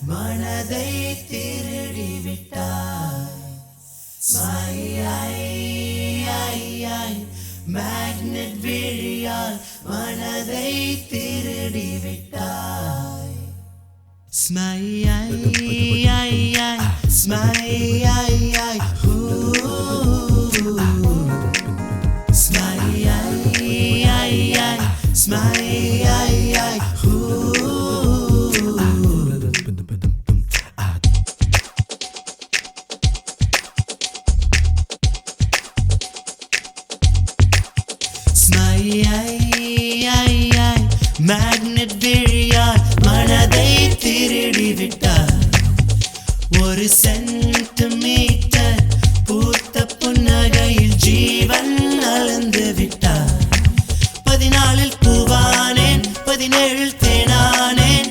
மனதை திருடி விட்டாய். மேக்னெட் விழியால் மனதை திருடி விட்டாய். மேக்னெட் விழியால் மனதை திருடி விட்டார். ஒரு சென்டிமீட்டர் பூத்த புன்னகையில் ஜீவன் அளந்து விட்டார். 14 பூவானேன், 17 தேனானேன்.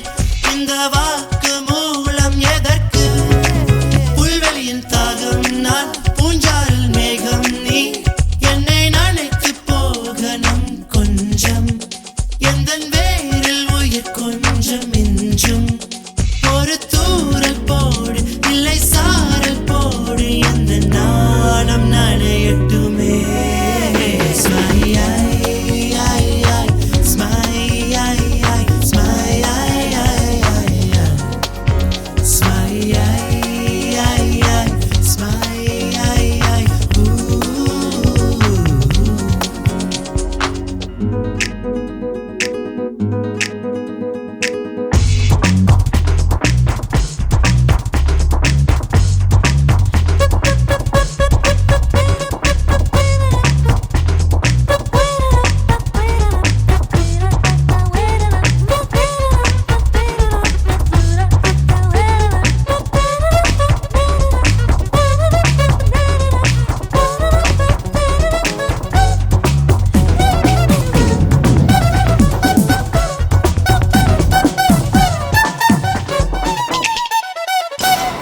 இந்த வாக்கு மூலம் எதற்கு? புல்வெளியின் தாகம் நான், பூஞ்சாரில் மேகம் நீ. என்னை நினைத்து போகணும் கொஞ்சம், எந்தன் வேரில் உயிர் கொஞ்சம் மிஞ்சும். ஒரு தூரல் போடு, இல்லை சாரல் போடு, எந்த நாணம் நனையட்டுமே.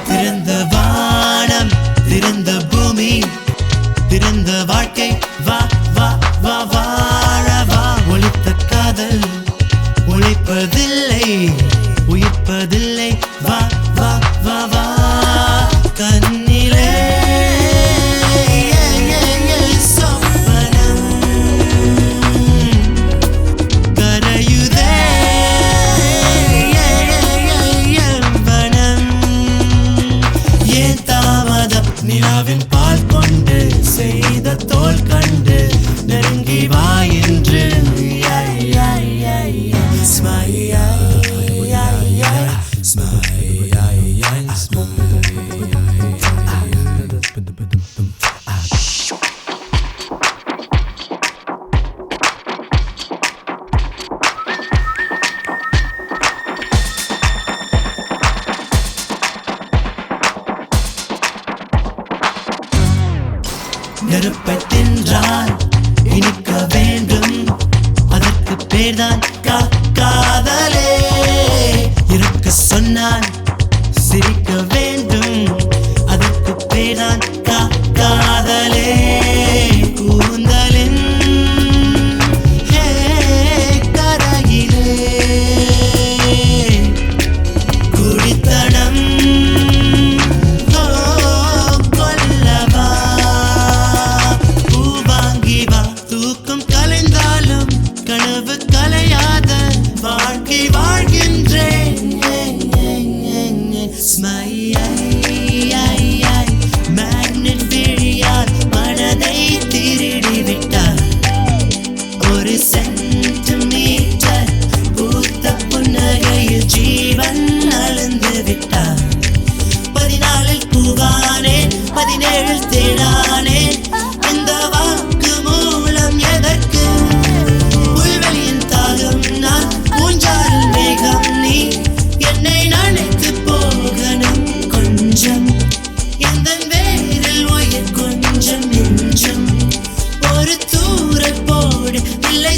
திறந்த வானம், திறந்த பூமி, திறந்த வாழ்க்கை, வா வா வா வாழவா. ஒளித்த காதல் உழைப்பதில்லை, உயிர்ப்பதில்லை, வா வா வா வா. கண்ணிலே சொப்பனம் கரையுதே எவ்வனம். ஏன் தாமதம்? நிலாவின் பால் கொண்டு செய்த தோல் கண்டு நெருங்கி வா என்று. நெருப்பை தின்றால் இனிக்க வேண்டும், அதற்கு பேர்தான் காதலே. இருக்க சொன்னால் சிரிக்க வேண்டும், அதற்கு பேர்தான் காதலே. கூந்தலின் கரையிலே குடித்தனம் கொல்லவா. பூவாங்கி வா, தூக்கம் கலைந்தாலும் கனவு கலையாத வாழ்க்கை வாழ்கின்றேன். மேக்னெட் விழியால் மனதை திருடி விட்டார். ஒரு சென்டிமீட்டர் பூத்த புன்னகையில் ஜீவன் அளந்து விட்டார். 14 பூவானேன், 17 தேனானேன். இந்த வாக்கு மூலம் எதற்கு? புல்வெளியின் தாகம் நான், பூஞ்சாரில் மேகம் நீ. என்னை நினைத்து போகணும் கொஞ்சம், எந்தன் வேரில் உயிர் கொஞ்சம் மிஞ்சும். ஒரு தூரல் போடு, இல்லை